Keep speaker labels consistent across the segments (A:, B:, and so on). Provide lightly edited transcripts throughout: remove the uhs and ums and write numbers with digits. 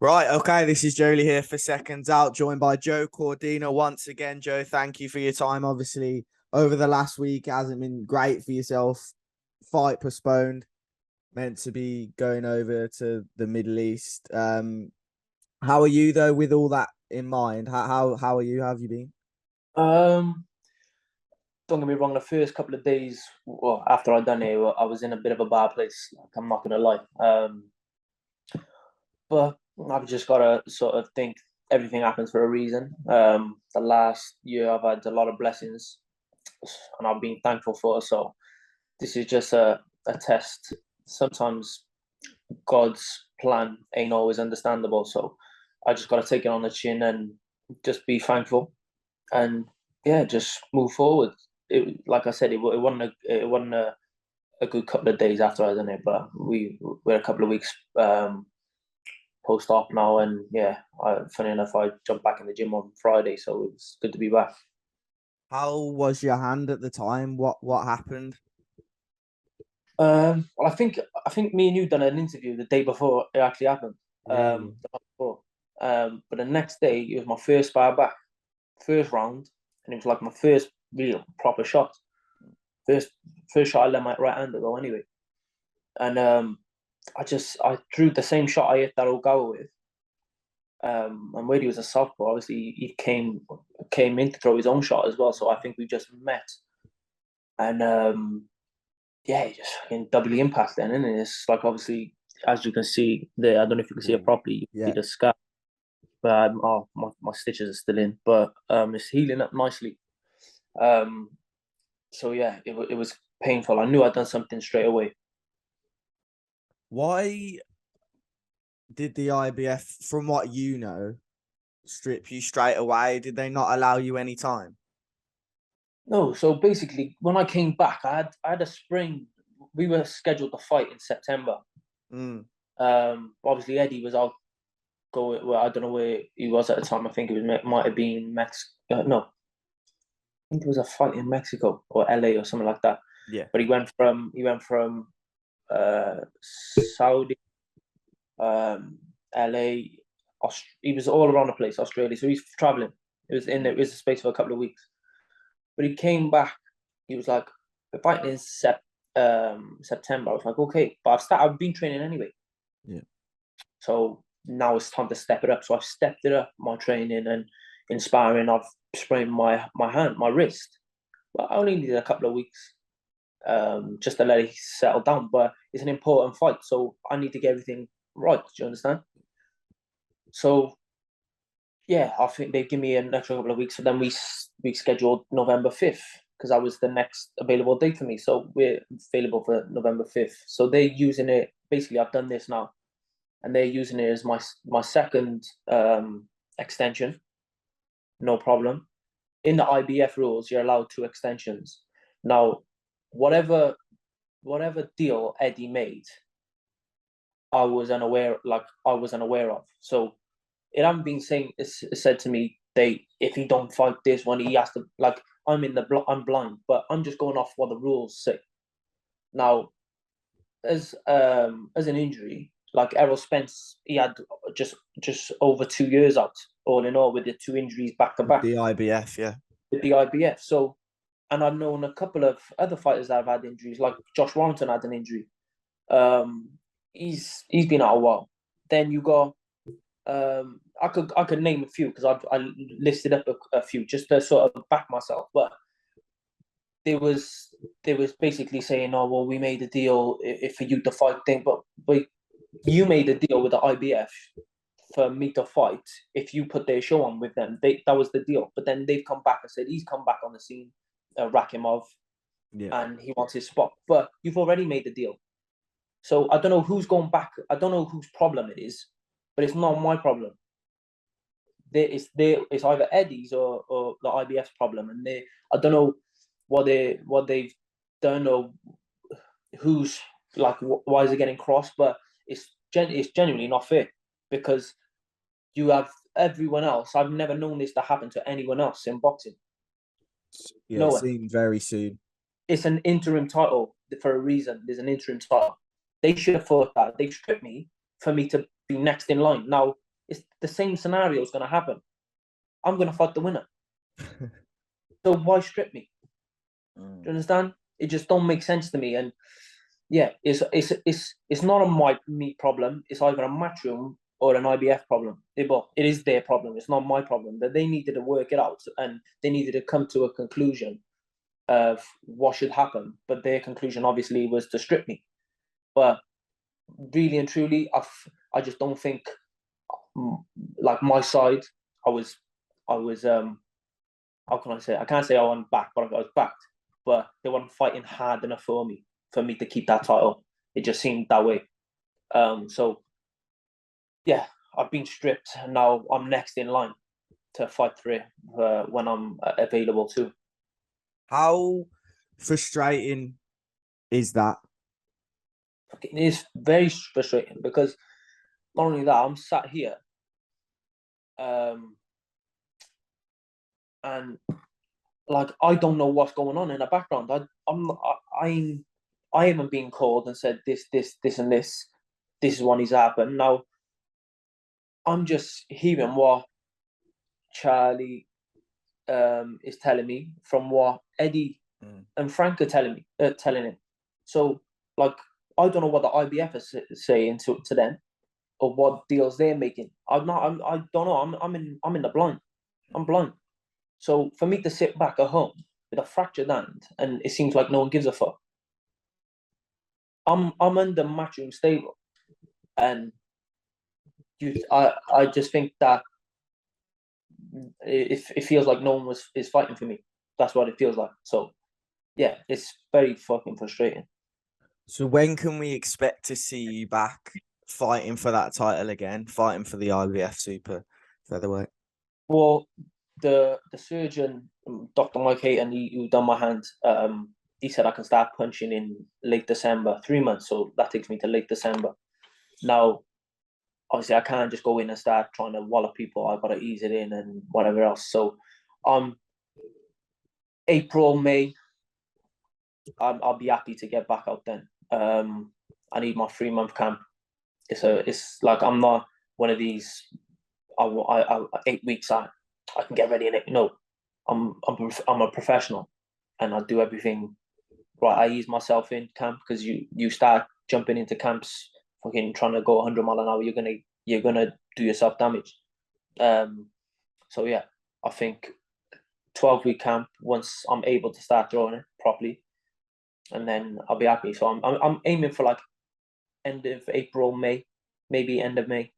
A: Right, okay, this is Joe Leigh here for Seconds Out, joined by Joe Cordina once again. Joe, thank you for your time. Obviously, over the last week, it hasn't been great for yourself. Fight postponed, meant to be going over to the Middle East. How are you though, with all that in mind? How are you? How have you been?
B: Um, don't get me wrong. The first couple of days, well, after I'd done it, I was in a bit of a bad place. Like, I'm not gonna lie. But I've just gotta sort of think everything happens for a reason. The last year I've had a lot of blessings, and I've been thankful for it. So this is just a test. Sometimes God's plan ain't always understandable. So I just gotta take it on the chin and just be thankful, and yeah, just move forward. Like I said, it wasn't a good couple of days after I done it, but we're a couple of weeks post op now, and yeah, funny enough, I jumped back in the gym on Friday, so it's good to be back.
A: How was your hand at the time? What happened?
B: Well, I think me and you done an interview the day before it actually happened.
A: Yeah, yeah.
B: The night before. But the next day it was my first spar back, first round, and it was like my first real proper shot. First first shot I let my right hand go anyway. And I drew the same shot I hit that Ogawa with. And Wade was a southpaw. Obviously, he came in to throw his own shot as well. So I think we just met, and yeah, he just fucking doubly impact then, and it's like obviously as you can see there. I don't know if you can see it
A: Ooh,
B: properly. You can see
A: yeah.
B: the scar, but oh, my stitches are still in, but it's healing up nicely. Um, so yeah, it was painful. I knew I'd done something straight away.
A: Why did the IBF, from what you know, strip you straight away? Did they not allow you any time?
B: No, so basically, when I came back, I had a sprain. We were scheduled to fight in September.
A: Mm.
B: Obviously Eddie was out going. Well, I don't know where he was at the time. I think it was might have been Mexico. No, I think it was a fight in Mexico or LA or something like that.
A: Yeah.
B: But he went from Saudi, LA. He was all around the place, Australia. So he's traveling. It was a space for a couple of weeks. But he came back. He was like, "We're fighting in September." I was like, "Okay," but I've been training anyway.
A: Yeah.
B: So now it's time to step it up. So I've stepped it up, my training and inspiring. I've sprained my hand, my wrist. But I only needed a couple of weeks just to let it settle down. But it's an important fight, so I need to get everything right. Do you understand? So yeah, I think they give me an extra couple of weeks. So then we scheduled November 5th because that was the next available date for me. So we're available for November 5th. So they're using it. Basically, I've done this now, and they're using it as my second extension. No problem. In the IBF rules, you're allowed two extensions. Now, whatever whatever deal Eddie made, I was unaware of. So it haven't been saying it's said to me they if he don't fight this one, he has to like I'm blind, but I'm just going off what the rules say. Now, as an injury, like Errol Spence, he had just over 2 years out, all in all, with the two injuries back to
A: With
B: back
A: the IBF, yeah.
B: with the IBF. So, and I've known a couple of other fighters that have had injuries, like Josh Warrington had an injury. Um, he's been out a while. Then you got I could name a few because I listed up a few just to sort of back myself, but there was there was basically saying, "Oh well, we made a deal if for you to fight thing," but you made a deal with the IBF for me to fight. If you put their show on with them, that was the deal. But then they've come back and said he's come back on the scene, Rakimov,
A: Yeah.
B: and he wants his spot. But you've already made the deal, so I don't know who's going back. I don't know whose problem it is, but it's not my problem. It's either Eddie's or the IBF's problem, and I don't know what they've done or who's like why is it getting crossed, but it's genuinely not fair because you have everyone else. I've never known this to happen to anyone else in boxing.
A: Yeah, it
B: No one.
A: seemed very soon.
B: It's an interim title for a reason. There's an interim title. They should have thought that they stripped me for me to be next in line. Now it's the same scenario is going to happen. I'm going to fight the winner. So why strip me? Do you understand? It just don't make sense to me. And yeah, it's not a me problem. It's either a Matchroom or an IBF problem. It is their problem. It's not my problem. That they needed to work it out and they needed to come to a conclusion of what should happen. But their conclusion obviously was to strip me. But really and truly, I just don't think, like, my side, I was how can I say it? I can't say I wasn't back, but I was backed. But they weren't fighting hard enough for me to keep that title. It just seemed that way. So yeah, I've been stripped, and now I'm next in line to fight for it when I'm available too.
A: How frustrating is that?
B: It is very frustrating because not only that, I'm sat here, and like, I don't know what's going on in the background. I haven't been called and said this, and this. This is what needs to happen. Now, I'm just hearing what Charlie is telling me from what Eddie and Frank are telling him. So, like, I don't know what the IBF is saying to them or what deals they're making. I don't know. I'm in the blind. I'm blind. So for me to sit back at home with a fractured hand and it seems like no one gives a fuck. I'm under Matchroom stable, and I just think that it feels like no one is fighting for me. That's what it feels like. So yeah, it's very fucking frustrating.
A: So when can we expect to see you back fighting for that title again, fighting for the IBF super featherweight?
B: Well, the surgeon, Dr. Mike Hayton, who done my hand, he said I can start punching in late December, 3 months. So that takes me to late December. Now, obviously, I can't just go in and start trying to wallop people. I've got to ease it in and whatever else. So, April, May, I'll be happy to get back out then. I need my 3-month camp. It's like, I'm not one of these. 8 weeks I can get ready in it. No, I'm a professional, and I do everything right. I ease myself in camp, because you start jumping into camps, fucking trying to go 100 mile an hour. You're gonna do yourself damage. So yeah, I think 12-week camp, once I'm able to start throwing it properly, and then I'll be happy. So I'm aiming for like end of April, May, maybe end of May.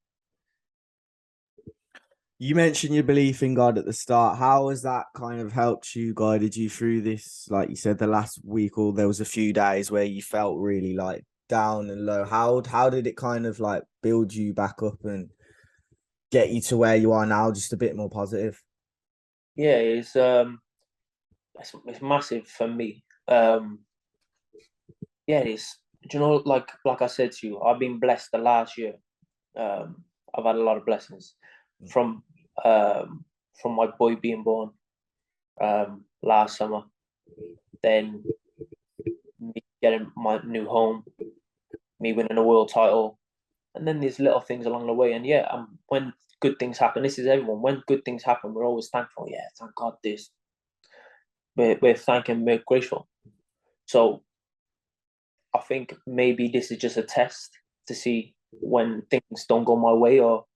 A: You mentioned your belief in God at the start. How has that kind of helped you, guided you through this? Like you said, the last week, or there was a few days where you felt really like down and low. How did it kind of like build you back up and get you to where you are now, just a bit more positive?
B: Yeah, it's massive for me. Yeah, it is. Do you know, like I said to you, I've been blessed the last year. I've had a lot of blessings from my boy being born last summer, then me getting my new home, me winning a world title, and then there's little things along the way. And yeah, when good things happen, this is everyone. When good things happen, we're always thankful. Yeah, thank God this. We're thanking, we're grateful. So I think maybe this is just a test to see when things don't go my way, or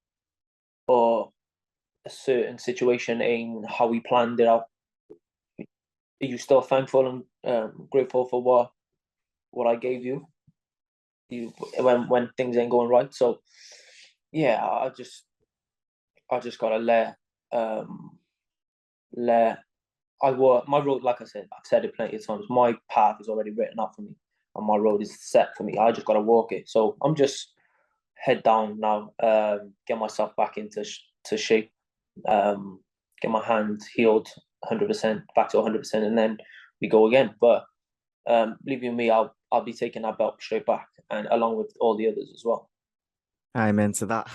B: a certain situation ain't how we planned it out. Are you still thankful and grateful for what I gave you when things ain't going right? So yeah, I just gotta let I work my road. Like I said, I've said it plenty of times. My path is already written up for me, and my road is set for me. I just gotta walk it. So I'm just head down now, get myself back into shape, get my hand healed 100%, back to 100%, and then we go again. But believe you me, I'll be taking that belt straight back, and along with all the others as well.
A: Amen to that.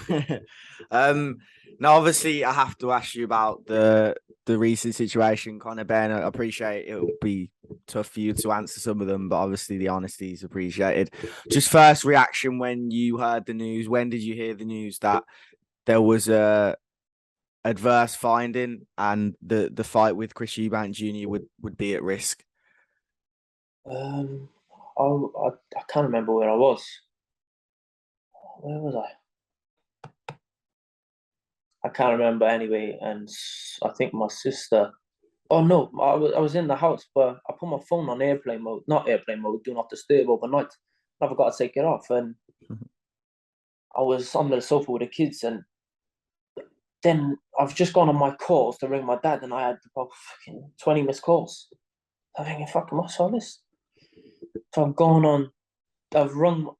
A: Now, obviously, I have to ask you about the recent situation, Conor Benn. I appreciate it will be tough for you to answer some of them, but obviously the honesty is appreciated. Just first reaction when you heard the news. When did you hear the news that there was a adverse finding and the fight with Chris Eubank Jr. would be at risk?
B: Um, I can't remember where I was. Where was I? I can't remember anyway. And I think my sister. Oh no, I was in the house, but I put my phone on airplane mode, not airplane mode, do not disturb overnight. I forgot to take it off, and I was on the sofa with the kids, and then I've just gone on my calls to ring my dad, and I had about fucking 20 missed calls. I'm thinking, fucking, what's all this? So I've gone on, I've rung.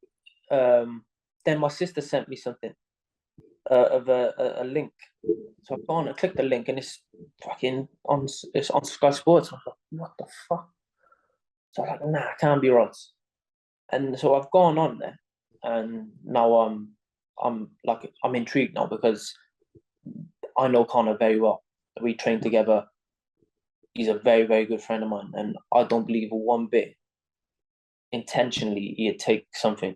B: Then my sister sent me something of a link. So I've gone and clicked the link, and it's fucking on. It's on Sky Sports. I'm like, what the fuck? So I'm like, nah, it can't be right. And so I've gone on there, and now I'm intrigued now because I know Conor very well. We train together. He's a very, very good friend of mine, and I don't believe one bit intentionally he'd take something.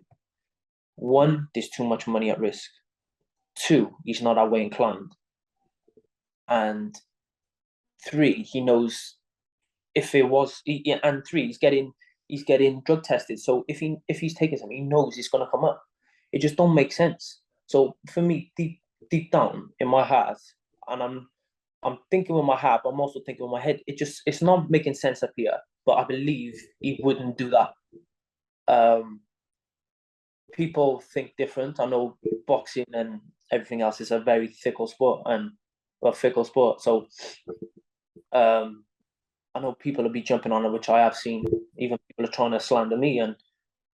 B: One, there's too much money at risk. Two, he's not that way inclined. And three, he knows if it was, and three, he's getting drug tested. So if he's taking something, he knows it's gonna come up. It just don't make sense. So for me, deep down in my heart, and I'm thinking with my heart, but I'm also thinking with my head. It's not making sense up here. But I believe he wouldn't do that. People think different. I know boxing and everything else is a very fickle sport, So I know people will be jumping on it, which I have seen. Even people are trying to slander me, and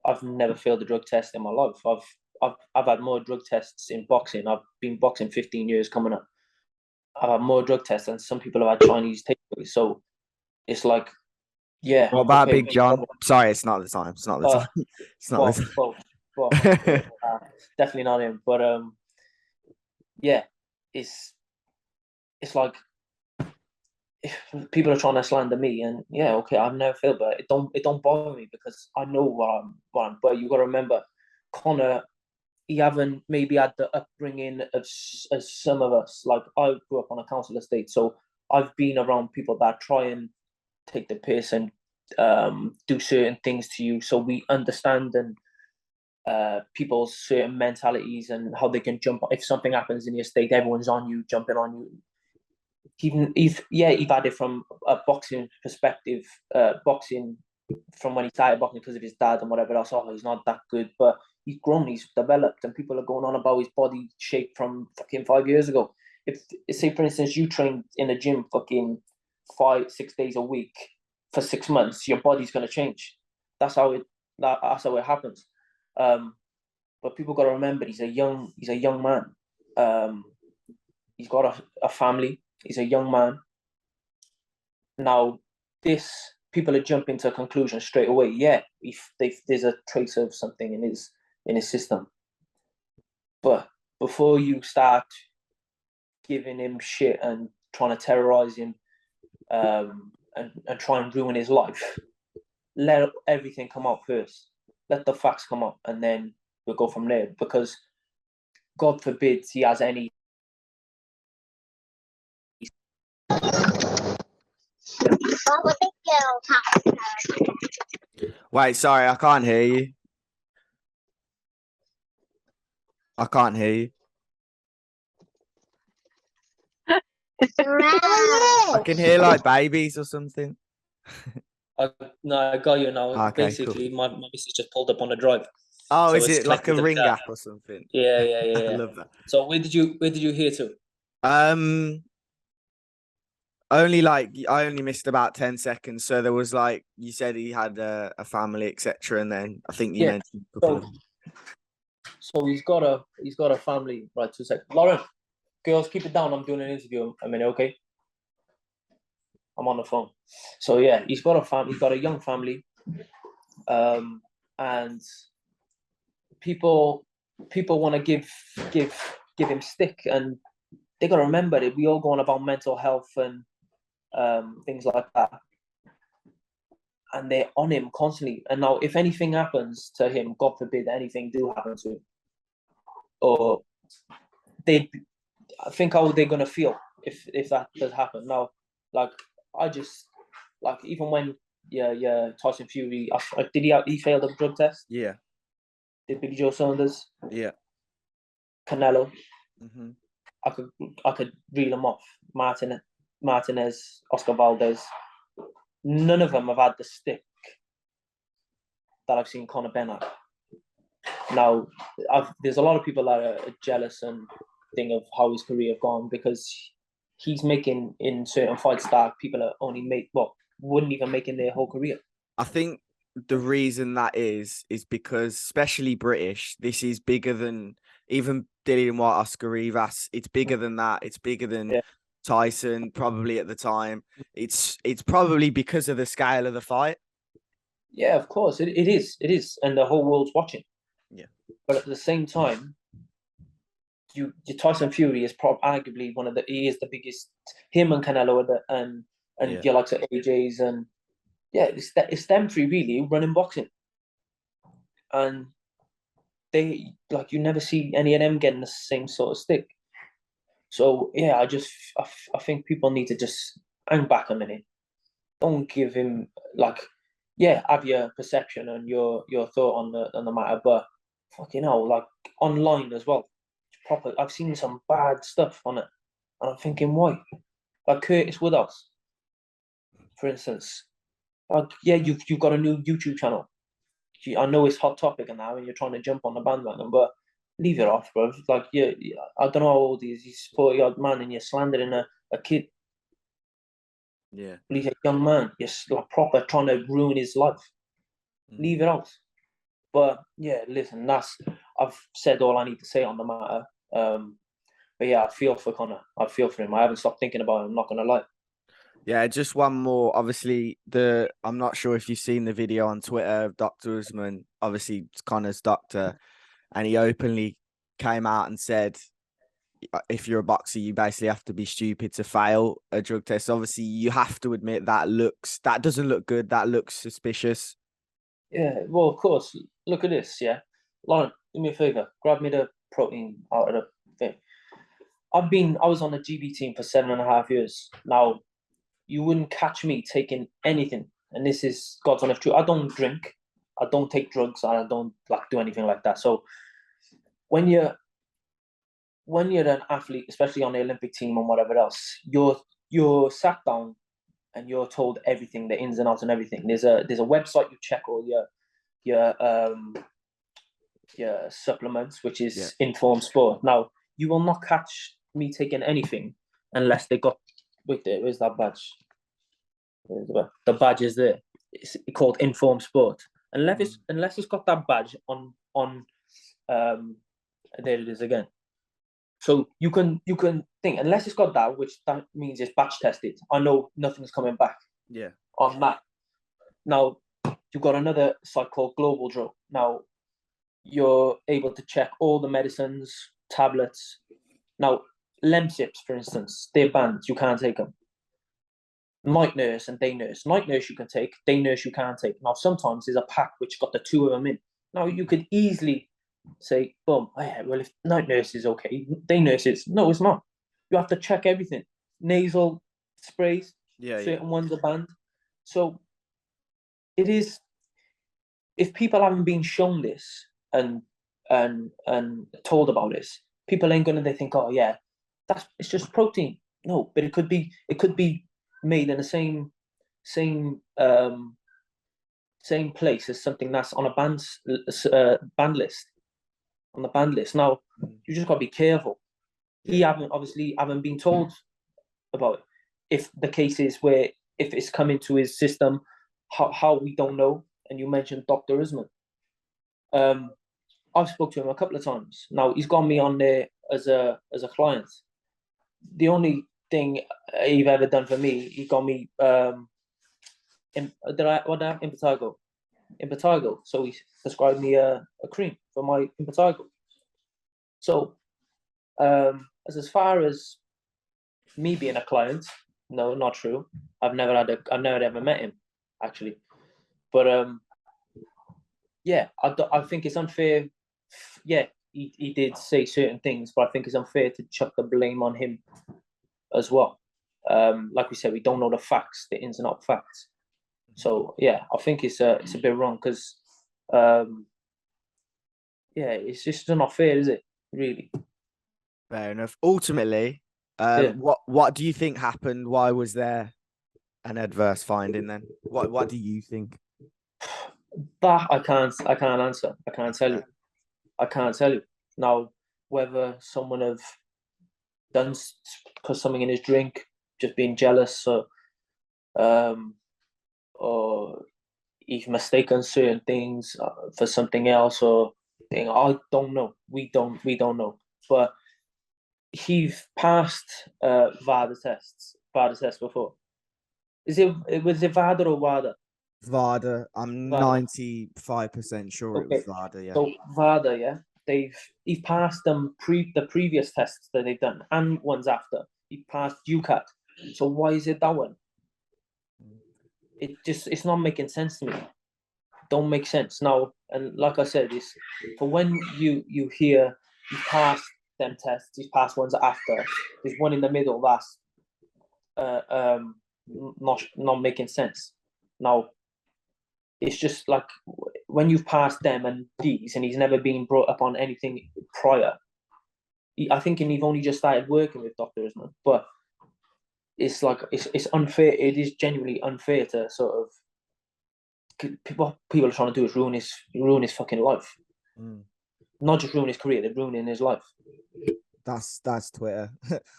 B: I've never failed a drug test in my life. I've had more drug tests in boxing. I've been boxing 15 years coming up. I've had more drug tests than some people have had Chinese takeaways. So it's like, yeah,
A: What about
B: okay.
A: Big John? Sorry, it's not the time. It's not the time. It's not the time.
B: Definitely not him. But yeah, it's like if people are trying to slander me, and yeah, okay, I've never failed, but it don't bother me because I know what I'm. But you got to remember, Conor, he haven't maybe had the upbringing as some of us. Like I grew up on a council estate, so I've been around people that try and take the piss and do certain things to you, so we understand and people's certain mentalities and how they can jump. If something happens in the estate, everyone's on you, jumping on you. Even if you've had it from a boxing perspective, boxing from when he started boxing because of his dad and whatever else. Oh, he's not that good, but he's grown, he's developed, and people are going on about his body shape from fucking 5 years ago. If say for instance you trained in a gym fucking 5-6 days a week for 6 months, your body's gonna change. That's how it happens. But people got to remember he's a young man. He's got a family. He's a young man. Now, this people are jumping to a conclusion straight away. Yeah, if there's a trace of something in his system, but before you start giving him shit and trying to terrorize him, and try and ruin his life, let everything come out first. Let the facts come up, and then we'll go from there. Because God forbid he has any.
A: Wait, sorry, I can't hear you. I can't hear you. I can hear like babies or something.
B: No, I got you now.
A: Okay,
B: basically,
A: cool.
B: my missus just pulled up on the drive.
A: Oh,
B: So
A: is
B: it's
A: it like a
B: connected to
A: ring
B: that.
A: app or something?
B: Yeah.
A: I love that.
B: So where did you hear to?
A: Only like I only missed about 10 seconds. So there was like you said he had a family, etc. And then I think you mentioned a couple of.
B: So he's got a family. Right, 2 seconds. Lauren, girls, keep it down. I'm doing an interview a minute, okay? I'm on the phone. So yeah, he's got a family. He's got a young family, and people want to give him stick, and they got to remember that we all go on about mental health and things like that, and they're on him constantly. And now, if anything happens to him, God forbid anything do happen to him, or they, I think how they're gonna feel if that does happen. Now, like I just like even when Tyson Fury, did he failed a drug test?
A: Yeah.
B: Did Billy Joe Saunders,
A: Yeah.
B: Canelo?
A: Mm-hmm.
B: I could reel them off. Martinez, Oscar Valdez. None of them have had the stick that I've seen Conor Benn have. Now, there's a lot of people that are jealous and think of how his career gone because he's making in certain fights that people are only wouldn't even make in their whole career.
A: I think the reason that is because, especially British, this is bigger than even Dillian White, Oscar Rivas. It's bigger than that. It's bigger than Tyson, probably at the time. It's probably because of the scale of the fight.
B: Yeah, of course. It is. And the whole world's watching.
A: Yeah.
B: But at the same time, your Tyson Fury is arguably he is the biggest. Him and Canelo are and your likes of AJ's and it's them three really running boxing, and they you never see any of them getting the same sort of stick. So yeah, I think people need to just hang back a minute. Don't give him have your perception and your thought on the matter, but fucking hell, online as well. Proper, I've seen some bad stuff on it, and I'm thinking, why? Like Curtis Woodhouse, for instance. You've got a new YouTube channel. I know it's hot topic now, and you're trying to jump on the bandwagon, but leave it off, bro. I don't know how old he is. He's 40-odd man, and you're slandering a kid.
A: Yeah,
B: he's a young man. You're proper trying to ruin his life. Leave it out. But yeah, listen, I've said all I need to say on the matter. But yeah, I feel for Conor. I feel for him. I haven't stopped thinking about him. I'm not gonna lie.
A: Yeah, just one more. Obviously, I'm not sure if you've seen the video on Twitter of Dr. Usman. Obviously, it's Conor's doctor, and he openly came out and said, if you're a boxer, you basically have to be stupid to fail a drug test. Obviously, you have to admit that doesn't look good. That looks suspicious.
B: Yeah, well, of course. Look at this, yeah. Lauren, do me a favor. Grab me the protein out of the thing. I was on the GB team for 7.5 years. Now, you wouldn't catch me taking anything. And this is God's honest truth. I don't drink. I don't take drugs. I don't do anything like that. So when you're an athlete, especially on the Olympic team and whatever else, you're sat down and you're told everything, the ins and outs and everything. There's a website you check all your supplements, which is Informed Sport. Now, you will not catch me taking anything unless they got. Wait there, where's that badge? The badge is there. It's called Informed Sport. Unless it's got that badge on there it is again. So you can think, unless it's got that, which that means it's batch tested. I know nothing's coming back.
A: Yeah.
B: On that. Now you've got another site called Global Drug. Now you're able to check all the medicines, tablets. Now Lemsips, for instance, they're banned. You can't take them. Night nurse and day nurse. Night nurse you can take. Day nurse you can't take. Now sometimes there's a pack which got the two of them in. Now you could easily say, boom, oh, yeah, well, if night nurse is okay, day nurse is. No, it's not. You have to check everything. Nasal sprays, certain ones are banned. So it is, if people haven't been shown this and told about this, people ain't gonna think, oh yeah, it's just protein. No, but it could be made in the same place as something that's on a banned list. On the banned list. Now, you just got to be careful. He haven't been told about it. If the case is where, if it's come into his system, how we don't know. And you mentioned Dr. Usman. I've spoke to him a couple of times. Now, he's got me on there as a client. The only thing he's ever done for me, he got me impetigo. So he prescribed me a cream for my impetigo. So as far as me being a client, no, not true. I've never ever met him, actually. But yeah, I think it's unfair. Yeah, he did say certain things, but I think it's unfair to chuck the blame on him as well. Like we said, we don't know the facts, the ins and out facts. So yeah, I think it's a bit wrong because it's just not fair, is it? Really?
A: Fair enough. Ultimately, what do you think happened? Why was there an adverse finding then? What do you think?
B: That I can't answer. I can't tell you. I can't tell you now whether someone have done put something in his drink, just being jealous, or he's mistaken certain things for something else, or I don't know. We don't know. But he's passed VADA tests before. Was it VADA or WADA?
A: VADA. I'm 95% sure it was VADA. Yeah.
B: So VADA, yeah. He's passed them the previous tests that they've done and ones after. He passed UCAT. So why is it that one? It's not making sense to me. Don't make sense now. And like I said, it's for when you hear he's passed them tests, he's passed ones after. There's one in the middle that's not making sense. Now it's just like when you've passed them and these, and he's never been brought up on anything prior. I think he's only just started working with doctors, man. But it's like it's unfair. It is genuinely unfair to sort of people are trying to do is ruin his fucking life. Not just ruin his career, they're ruining his life.
A: That's Twitter.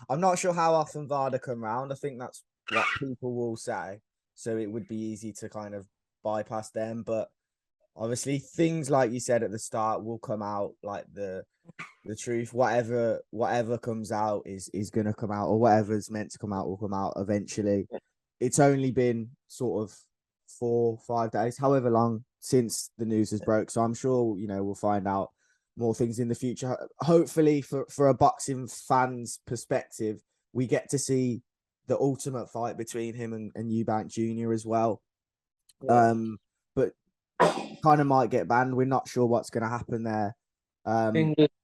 A: I'm not sure how often VADA come round. I think that's what people will say. So it would be easy to kind of bypass them. But obviously things like you said at the start will come out, like the truth. Whatever comes out is gonna come out, or whatever's meant to come out will come out eventually. It's only been sort of 4-5 days, however long since the news has broke. So I'm sure, we'll find out more things in the future. Hopefully for a boxing fan's perspective, we get to see the ultimate fight between him and Eubank Jr. as well. Yeah. But kind of might get banned. We're not sure what's going to happen there.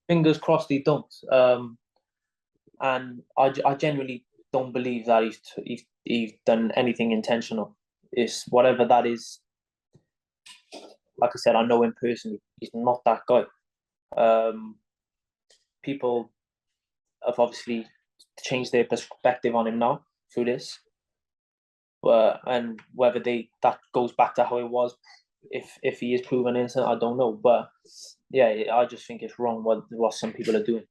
B: Fingers crossed he don't. And I genuinely don't believe that he's done anything intentional. It's whatever that is. Like I said, I know him personally. He's not that guy. People have obviously changed their perspective on him now through this. And whether that goes back to how it was, if he is proven innocent, I don't know. But yeah, I just think it's wrong what some people are doing.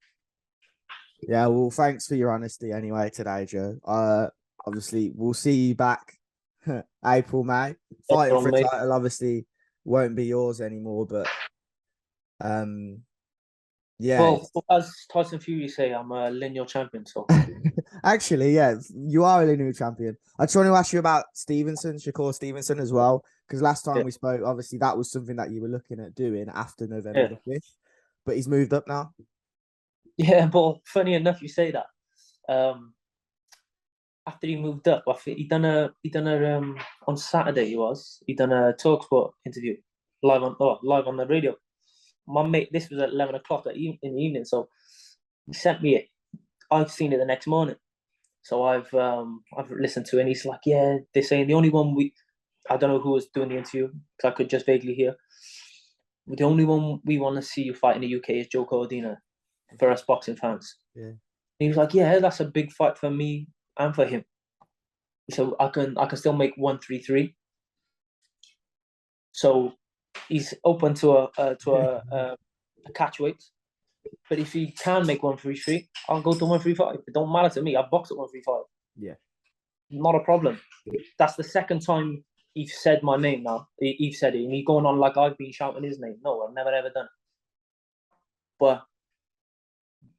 A: Yeah, well, thanks for your honesty anyway today, Joe. Obviously, we'll see you back April, May. Fighting for a title obviously won't be yours anymore, but yeah.
B: Well, as Tyson Fury say, I'm a lineal champion, so.
A: Actually, yeah, you are a lineal champion. I just want to ask you about Shakur Stevenson as well, because last time we spoke, obviously that was something that you were looking at doing after November the 5th, but he's moved up now.
B: Yeah, but funny enough, you say that. After he moved up, I think he done a on Saturday. He done a TalkSport interview live on the radio. My mate, this was at 11 o'clock in the evening, so he sent me it. I've seen it the next morning, so I've listened to it. And he's like, yeah, they're saying the only one I don't know who was doing the interview because I could just vaguely hear. The only one we want to see you fight in the UK is Joe Cordina for us boxing fans. Yeah. And he was like, yeah, that's a big fight for me and for him. So I can still make 133. So he's open to a catch weight. But if he can make 133, I'll go to 135. It don't matter to me. I've boxed at 135.
A: Yeah.
B: Not a problem. That's the second time he's said my name now. He's said it. And he's going on like I've been shouting his name. No, I've never, ever done it. But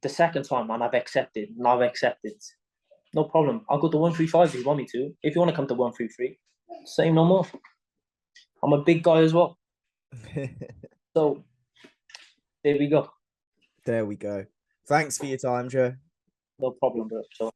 B: the second time, man, I've accepted. No problem. I'll go to 135 if you want me to. If you want to come to 133, same no more. I'm a big guy as well. So, there we go.
A: There we go. Thanks for your time, Joe.
B: No problem, bro. So.